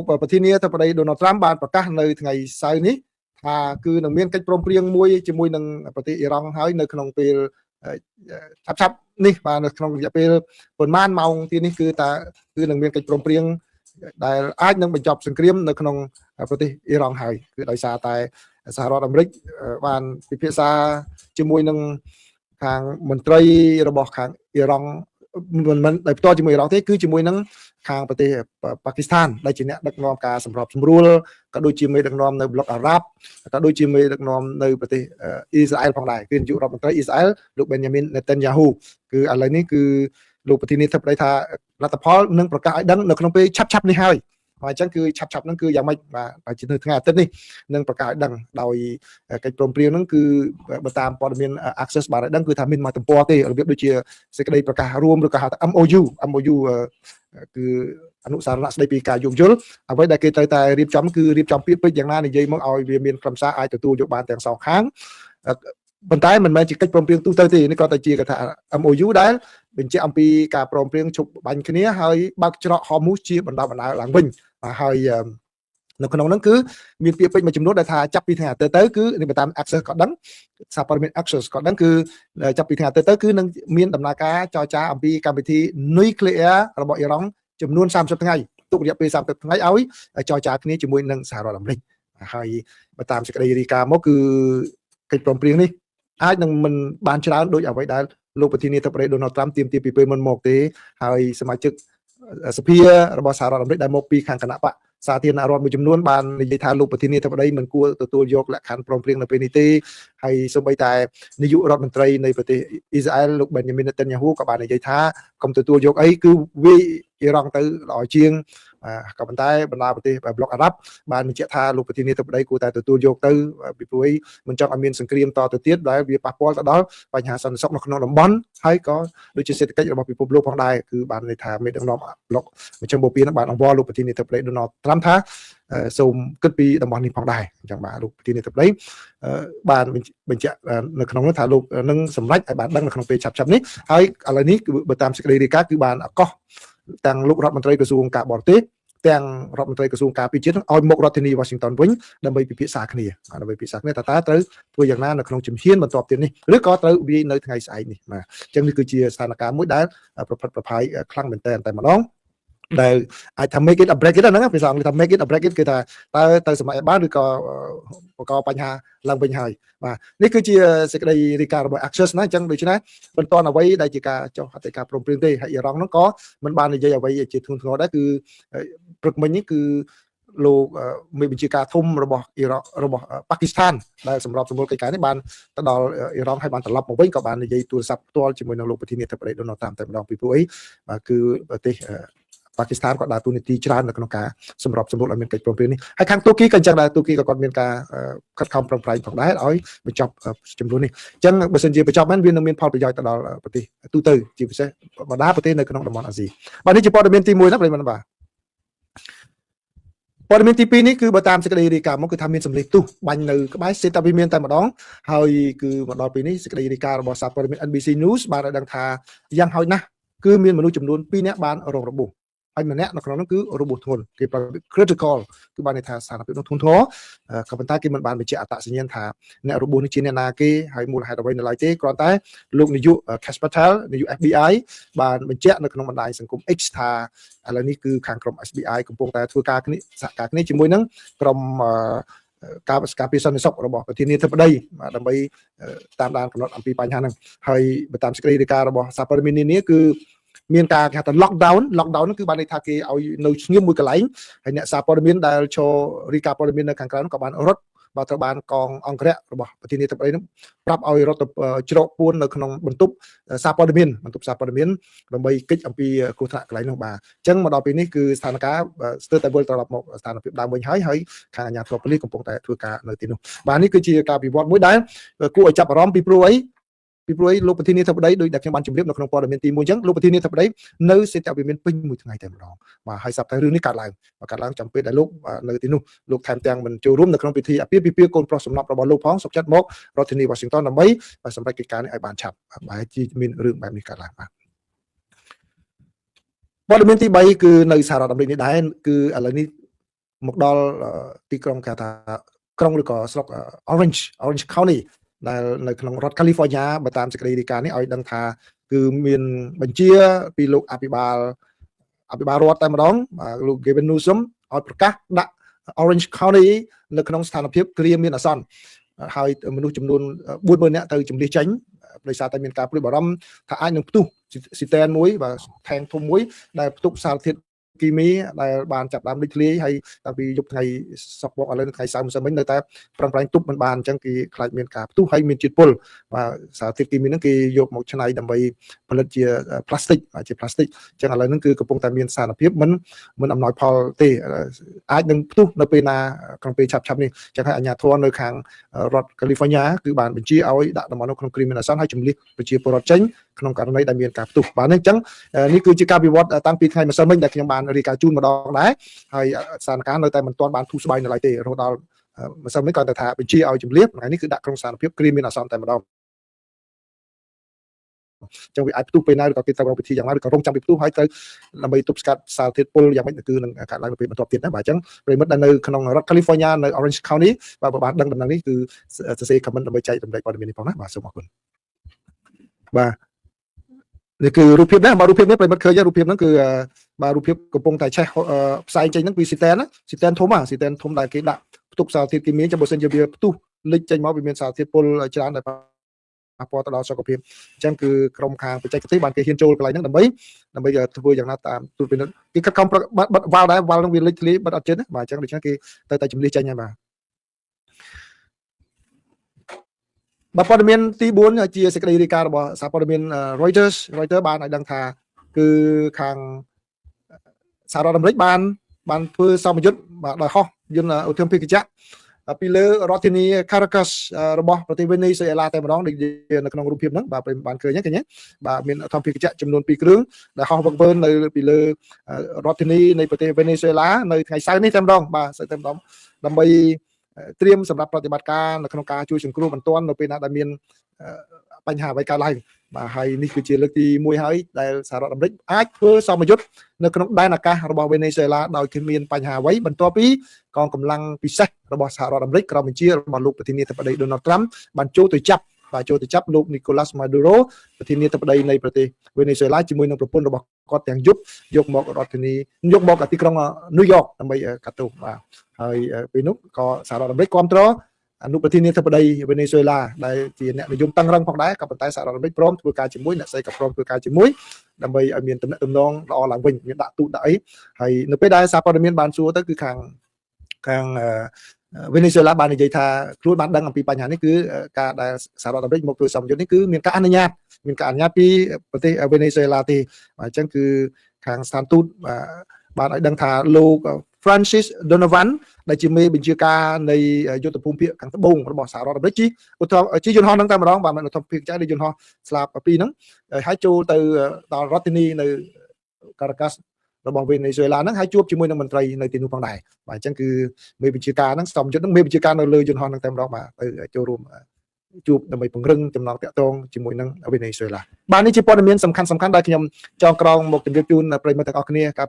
ប្រធានាធិបតី Donald Trump បានប្រកាសនៅថ្ងៃសៅរ៍នេះថាគឺនឹងមានកិច្ចព្រមព្រៀងមួយជាមួយនឹងប្រទេសអ៊ីរ៉ង់ហើយនៅក្នុងពេលឆាប់នេះបាទនៅក្នុងរយៈពេលប្រហែលម៉ោងទៀតនេះគឺនឹងមានកិច្ចព្រមព្រៀងដែលអាចនឹងបញ្ចប់សង្គ្រាមនៅក្នុងប្រទេសអ៊ីរ៉ង់ហើយគឺដោយសារតែសហរដ្ឋអាមេរិកបានពិភាក្សាជាមួយនឹងខាងមន្ត្រីរបស់ខាងអ៊ីរ៉ង់មិនដោយផ្ទាល់ជាមួយអ៊ីរ៉ង់ទេគឺជាមួយនឹងខាងប្រទេសប៉ាគីស្ថានដែលជាអ្នកដឹកនាំការសម្របសម្រួលក៏ដូចជាមេដឹកនាំនៅប្លុកអារ៉ាប់ក៏ដូចជាមេដឹកនាំនៅប្រទេសអ៊ីស្រាអែលផងដែរគឺនាយករដ្ឋមន្ត្រីអ៊ីស្រាអែលលោក Benjamin Netanyahu គឺឥឡូវនេះគឺលោកប្រធានាធិបតីថាលទ្ធផលនឹងប្រកាសឲ្យដឹងនៅក្នុងពេលឆាប់នេះហើយអញ្ចឹងគឺឆាប់ហ្នឹងគឺយ៉ាងម៉េចបាទជានៅថ្ងៃអាទិត្យនេះនឹងប្រកាសឲ្យដឹងដោយកិច្ចព្រមព្រៀងហ្នឹងគឺបើតាមព័ត៌មាន access បានឲ្យដឹងគឺថាមានមកទំព័រទេរបៀបដូចជាសេចក្តីប្រកាសរួមឬក៏ហៅថា MOU គឺអនុសារណៈស្តីពីការយោគយល់អ្វីដែលគេត្រូវតែរៀបចំគឺរៀបចំពាក្យពេចន៍យ៉ាងណានិយាយមកឲ្យវាមានខ្លឹមសារអាចទទួលយកបានទាំងសងខាងប៉ុន្តែមិនមែនជាកិច្ចព្រមព្រៀងទូទៅទេនេះក៏តែជាគេថា MOU ដែលបញ្ជាក់អំពីការព្រមព្រៀងជប់បាញ់គ្នាហើយបើកច្រកហមូសជាបណ្ដោះបណ្ដាលឡើងវិញហើយនៅក្នុងហ្នឹងគឺមានពាក្យពេចន៍មួយចំនួនដែលថាចាប់ពីថ្ងៃអាទិត្យទៅគឺនេះតាម access ក៏ដឹងសារព័ត៌មាន access ក៏ដឹងគឺចាប់ពីថ្ងៃអាទិត្យទៅគឺនឹងមានដំណើរការចរចាអំពីកម្មវិធី nuclear របស់អ៊ីរ៉ង់ចំនួន30ថ្ងៃទុករយៈពេល30ថ្ងៃឲ្យចរចាគ្នាជាមួយនឹងសហរដ្ឋអាមេរិកហើយបើតាមសេចក្តីរាយការណ៍មកគឺកិច្ចព្រមព្រៀងនេះអាចនឹងមិនបានច្រើនដូចអ្វីដែលលោកប្រធានាធិបតី Donald Trump ទាមទារពីពេលមុនមកទេហើយសមាជិកសភារបស់សហរដ្ឋអាមេរិកដែលមកពីខាងគណៈបកសាធារណរដ្ឋមួយចំនួនបាននិយាយថាលោកប្រធានាធិបតីមិនគួរទទួលយកលក្ខខណ្ឌព្រមព្រៀងនៅពេលនេះទេហើយសូម្បីតែនាយករដ្ឋមន្ត្រីនៃប្រទេសអ៊ីស្រាអែលលោក Benjamin Netanyahu ក៏បាននិយាយថាកុំទទួលយកអីគឺវាអ៊ីរ៉ង់ទៅល្អជាងក៏ប៉ុន្តែបណ្ដាប្រទេសប្លុកអារ៉ាប់បានបញ្ជាក់ថាលោកប្រធានាធិបតីគួរតែទទួលយកទៅពីព្រោះមិនចង់ឲ្យមានសង្គ្រាមតទៅទៀតដែលវាប៉ះពាល់ទៅដល់បញ្ហាសន្តិសុខនៅក្នុងតំបន់ហើយក៏ដូចជាសេដ្ឋកិច្ចរបស់ពិភពលោកផងដែរគឺបានន័យថាមេដឹកនាំប្លុកមជ្ឈមបូព៌ានឹងបានអង្វរលោកប្រធានាធិបតី Donald Trump ថាសូមគិតពីតំបន់នេះផងដែរអញ្ចឹងបាទលោកប្រធានាធិបតីបានបញ្ជាក់នៅក្នុងនោះថាលោកនឹងសម្រេចឲ្យបានដឹងនៅក្នុងពេលឆាប់នេះហើយឥឡូវនេះគឺបើតាមសេចក្តីរាយការណ៍គឺបានអកោះទាំងលោករដ្ឋមន្ត្រីក្រសួងការបរទេសទាំងរដ្ឋមន្ត្រីក្រសួងការពារជាតិឲ្យមករដ្ឋធានី Washington វិញដើម្បីពិភាក្សាគ្នាតើត្រូវធ្វើយ៉ាងណានៅក្នុងជំហានបន្ទាប់ទៀតនេះឬក៏ត្រូវវាយនៅថ្ងៃស្អែកនេះបាទអញ្ចឹងនេះគឺជាស្ថានភាពមួយដែលប្រព្រឹត្តប្រផាយខ្លាំងមែនទែនតែម្ដងដែលអាចថា make it a break it ហ្នឹងភាសាអង់គ្លេសថា make it a break it គឺថាតើទៅសម័យបានឬក៏បង្កបញ្ហាឡើងវិញហើយបាទនេះគឺជាសេចក្តីរាយការណ៍របស់ Access ណាអញ្ចឹងដូច្នេះបន្តអ្វីដែលជាការចុះហត្ថលេខាព្រមព្រៀងទេហើយអ៊ីរ៉ង់ហ្នឹងក៏មិនបាននិយាយអ្វីជាធ្ងន់ធ្ងរដែរគឺព្រឹកមិញនេះគឺលោកមេបញ្ជាការធំរបស់អ៊ីរ៉ង់របស់ប៉ាគីស្ថានដែលសម្របសម្រួលកិច្ចការនេះបានទៅដល់អ៊ីរ៉ង់ហើយបានត្រឡប់មកវិញក៏បាននិយាយទូរស័ព្ទផ្ទាល់ជាមួយនឹងលោកប្រធានាធិបតី Donald Trump តែម្ដងពីព្រោះអីបាទគឺប្រទេសប៉ាគីស្ថានក៏ដើរតួនាទីច្រើននៅក្នុងការសម្របសម្រួលឲ្យមានកិច្ចព្រមព្រៀងនេះហើយខាងទូគីក៏អញ្ចឹងដែរទូគីក៏គាត់មានការខិតខំប្រឹងប្រែងផងដែរឲ្យបញ្ចប់ចំនួននេះអញ្ចឹងបើសិនជាបញ្ចប់មែនវានឹងមានផលប្រយោជន៍ទៅដល់ប្រទេសទូទៅជាពិសេសបណ្ដាប្រទេសនៅក្នុងតំបន់អាស៊ីបាទនេះជាព័ត៌មានទី1ណាប្រិយមិត្តបាទព័ត៌មានទី2នេះគឺបើតាមសេចក្តីរាយការណ៍មកគឺថាមានសម្លេងទុះបាញ់នៅក្បែរសេតាវិមានតែម្ដងហើយគឺមកដល់ពេលនេះសេចក្តីរាយការណ៍របស់សារព័ត៌មាន NBC News បានឲ្យដឹងថាយ៉ាងហោចណាស់គឺមានមនុស្សចំនួន2នាក់បានរងរបួសហើយម្នាក់នៅក្នុងនោះគឺរបួសធ្ងន់គេប្រើ critical គឺបានន័យថាស្ថានភាពនោះធ្ងន់ធ្ងរក៏ប៉ុន្តែគេមិនបានបញ្ជាក់អត្តសញ្ញាណថាអ្នករបួសនេះជាអ្នកណាគេហើយមូលហេតុអ្វីនៅឡើយទេគ្រាន់តែលោកនាយក Kash Patel នាយក FBI បានបញ្ជាក់នៅក្នុងបណ្ដាញសង្គម X ថាឥឡូវនេះគឺខាងក្រុម FBI កំពុងតែធ្វើការគ្នាសហការគ្នាជាមួយនឹងក្រុមការពារសន្តិសុខរបស់ប្រធានាធិបតីដើម្បីតាមដានកំណត់អំពីបញ្ហាហ្នឹងហើយបើតាមសេចក្តីរាយការណ៍របស់សារព័ត៌មាននានាគឺមានការគេហៅថា lockdown គឺបានន័យថាគេឲ្យនៅស្ងៀមមួយកន្លែងហើយអ្នកសារព័ត៌មានដែលចូលរីកាព័ត៌មាននៅខាងក្រៅក៏បានរត់បាទត្រូវបានកងអង្គរៈរបស់ប្រធានាធិបតីនោះប្រាប់ឲ្យរត់ទៅជ្រកពួននៅក្នុងបន្ទប់សារព័ត៌មានដើម្បីកិច្ចអំពីគ្រោះថ្នាក់កន្លែងនោះបាទអញ្ចឹងមកដល់ពេលនេះគឺស្ថានភាពស្ទើរតែវិលត្រឡប់មកស្ថានភាពដើមវិញហើយខាងអាជ្ញាធរប៉ូលីសកំពុងតែធ្វើការនៅទីនោះបាទនេះគឺជាការវិវត្តមួយដែលគួរឲ្យចាប់អារម្មណ៍ពីព្រោះលោកប្រធានាធិបតីដោយដែលខ្ញុំបានជម្រាបនៅក្នុងព័ត៌មានទី1អញ្ចឹងលោកប្រធានាធិបតីនៅសេតវិមានពេញមួយថ្ងៃតែម្ដងបាទហើយសប្តាហ៍រឿងនេះកើតឡើងចំពេលដែលលោកនៅទីនោះលោកថែមទាំងមិនចូលរួមនៅក្នុងពិធីអាពាហ៍ពិពាហ៍កូនប្រុសសំណប់របស់លោកផងសុខចិត្តមករដ្ឋធានី Washington ដើម្បីសម្រេចកិច្ចការនេះឲ្យបានឆាប់បាទជាមានរឿងបែបនេះកើតឡើងបាទព័ត៌មានទី3គឺនៅសហរដ្ឋអាមេរិកនេះដែរគឺឥឡូវនេះ មកដល់ទីក្រុងគេថាក្រុងឬក៏ស្រុក Orange County ដែលនៅក្នុងរដ្ឋ California បើតាមសេចក្តីរាយការណ៍នេះឲ្យដឹងថាគឺមានបញ្ជាពីលោកអភិបាលរដ្ឋតែម្ដងលោក Gavin Newsom ឲ្យប្រកាសដាក់ Orange County នៅក្នុងស្ថានភាពគ្រាមានអាសន្នហើយមនុស្សចំនួន 40,000 នាក់ទៅជំនះចេញដោយសារតែមានការព្រួយបារម្ភថាអាចនឹងផ្ទុះស៊ីតែនមួយបាទថែងធំមួយដែលផ្ទុកសារធាតុគីមីដែលបានចាប់ដើមលេចធ្លាយហើយតាំងពីយប់ថ្ងៃសុក្រមកឥឡូវថ្ងៃសៅរ៍ម្សិលមិញនៅតែប្រឹងប្រែងទប់មិនបានអញ្ចឹងគេខ្លាចមានការផ្ទុះហើយមានជាតិពុលបាទសារធាតុគីមីហ្នឹងគេយកមកច្នៃដើម្បីផលិតជាផ្លាស្ទិកអញ្ចឹងឥឡូវហ្នឹងគឺកំពុងតែមានសារភាពមិនអំណោយផលទេអាចនឹងផ្ទុះនៅពេលណាក្នុងពេលឆាប់នេះអញ្ចឹងហើយអាជ្ញាធរនៅខាងរដ្ឋ California គឺបានបញ្ជាឲ្យដាក់តំបន់នៅក្នុងគ្រាមានអាសន្នហើយជំនះប្រជាពលរដ្ឋចេញក្នុងករណីដែលមានការផ្ទុះបាទអញ្ចឹងនេះគឺជាការវិវត្តតាំងពីថ្ងៃម្សិលមិញដែលខ្ញុំបានរាយការណ៍ជូនម្ដងដែរហើយស្ថានភាពនៅតែមិនទាន់បានធូរស្បើយនៅឡើយទេរហូតដល់ម្សិលមិញគាត់ទៅថាបញ្ជាឲ្យជំរាបថ្ងៃនេះគឺដាក់ក្នុងស្ថានភាពគ្រាមានអាសន្នតែម្ដងចឹងវាអាចផ្ទុះពេលណាឬក៏គេត្រូវរកវិធីយ៉ាងណាឬក៏រងចាំពីផ្ទុះហើយត្រូវដើម្បីទប់ស្កាត់សារធាតុពុលយ៉ាងម៉េចគឺនឹងកាត់ឡើងទៅពេលបន្ទាប់ទៀតណាបាទអញ្ចឹងប្រិមិត្តដែលនៅក្នុងរដ្ឋ California នៅ Orange County បាទបានដឹងដំណឹងនេះគឺសរសេរ comment ដើម្បីចែករំលែកព័ត៌មាននេះផងណាបាទសូមអរគុណបាទនេះគឺរូបភាពនេះបាទរូបភាពនេះប្រិមិត្តឃើញរូបភាពហ្នឹងគឺបាទរូបភាពកំពុងតែឆេះផ្សែងចេញហ្នឹងពីស៊ីតែនធំដែលគេដាក់ផ្ទុកសារធាតុគីមីចាំបើសិនជាវាផ្ទុះលេចចេញមកវាមានសារធាតុពុលច្រើនដែលប៉ះពាល់ទៅដល់សុខភាពអញ្ចឹងគឺក្រុមខាងបច្ចេកទេសបានគេហ៊ានចូលកន្លែងហ្នឹងដើម្បីធ្វើយ៉ាងណាតាមទូទៅគេខិតខំបិទវ៉ាល់ដែរវ៉ាល់ហ្នឹងវាលេចធ្លាយបិទអត់ចិត្តណាបាទអញ្ចឹងដូច្នេះគេទៅតែជំនះចេញហើយបាទព័ត៌មានទី4ជាសេចក្តីរាយការណ៍របស់សារព័ត៌មាន Reuters បានឲ្យដឹងថាគឺខាងសហរដ្ឋអាមេរិកបានធ្វើសម្ពយុទ្ធដោយហោះយន្តឧទ្ធម្ភាគចក្រពីលើរដ្ឋធានី Caracas របស់ប្រទេសវេណេស៊ុយអេឡាតែម្ដងដូចនៅក្នុងរូបភាពហ្នឹងបាទបានឃើញឃើញបាទមានឧទ្ធម្ភាគចក្រចំនួន2គ្រឿងដែលហោះវឹកវើនៅពីលើរដ្ឋធានីនៃប្រទេសវេណេស៊ុយអេឡានៅថ្ងៃសៅរ៍នេះតែម្ដងបាទសៅរ៍តែម្ដងដើម្បីត្រៀមសម្រាប់ប្រតិបត្តិការនៅក្នុងការជួយសង្គ្រោះបន្ទាន់នៅពេលណាដែលមានបញ្ហាអ្វីកើតឡើងបាទហើយនេះគឺជាលើកទី1ហើយដែលសហរដ្ឋអាមេរិកអាចធ្វើសម្ពយុទ្ធនៅក្នុងដែនអាកាសរបស់វេណេស៊ុយអេឡាដោយគ្មានបញ្ហាអ្វីបន្ទាប់ពីកងកម្លាំងពិសេសរបស់សហរដ្ឋអាមេរិកក្រោមបញ្ជារបស់លោកប្រធានាធិបតី Donald Trump បានចូលទៅចាប់លោក Nicolas Maduro ប្រធានាធិបតីនៃប្រទេសវេណេស៊ុយអេឡាជាមួយនឹងប្រពន្ធរបស់គាត់ទាំងយប់យកមកទីក្រុង New York ដើម្បីកាត់ទោសបាទហើយពេលនោះក៏សហរដ្ឋអាមេរិកគ្រប់គ្រងអនុប្រធានាធិបតីវេណេស៊ុយអេឡាដែលជាអ្នកនិយមតឹងរឹងផងដែរក៏ប៉ុន្តែសហរដ្ឋអាមេរិកព្រមធ្វើការជាមួយអ្នកស្រីក៏ព្រមធ្វើការជាមួយដើម្បីឲ្យមានទំនាក់ទំនងល្អឡើងវិញមានដាក់ទូតដាក់អីហើយនៅពេលដែលសារព័ត៌មានបានសួរទៅគឺខាងវេណេស៊ុយអេឡាបាននិយាយថាខ្លួនបានដឹងអំពីបញ្ហានេះគឺការដែលសហរដ្ឋអាមេរិកមកធ្វើសម្ពយុទ្ធនេះគឺមានការអនុញ្ញាតពីប្រទេសវេណេស៊ុយអេឡាទេបាទអញ្ចឹងគឺខាងស្ថានទូតបានឲ្យដឹងថាលោក Francis Donovan ដែលជាមេបញ្ជាការនៃយុទ្ធភូមិភាគខាងត្បូងរបស់សហរដ្ឋអាមេរិកជិះយន្តហោះហ្នឹងតែម្ដងបាទមិនឧទ្ធម្ភាគចក្រនៃយន្តហោះស្លាបពីរហ្នឹងហើយចូលទៅដល់រដ្ឋធានីនៅ Caracas របស់វេណេស៊ុយអេឡាហ្នឹងហើយជួបជាមួយនឹងមន្ត្រីនៅទីនោះផងដែរបាទអញ្ចឹងគឺមេបញ្ជាការហ្នឹងសម្ពយុទ្ធហ្នឹងមេបញ្ជាការនៅលើយន្តហោះហ្នឹងតែម្ដងបាទទៅចូលរួមជួបដើម្បីពង្រឹងចំណងតាក់ទងជាមួយនឹងវេណេស៊ុយអេឡាបាទនេះជាព័ត៌មានសំខាន់ដែលខ្ញុំចងក្រងមកជម្រាបជូនប្រិយមិត្តទាំងអស់គ្នាការ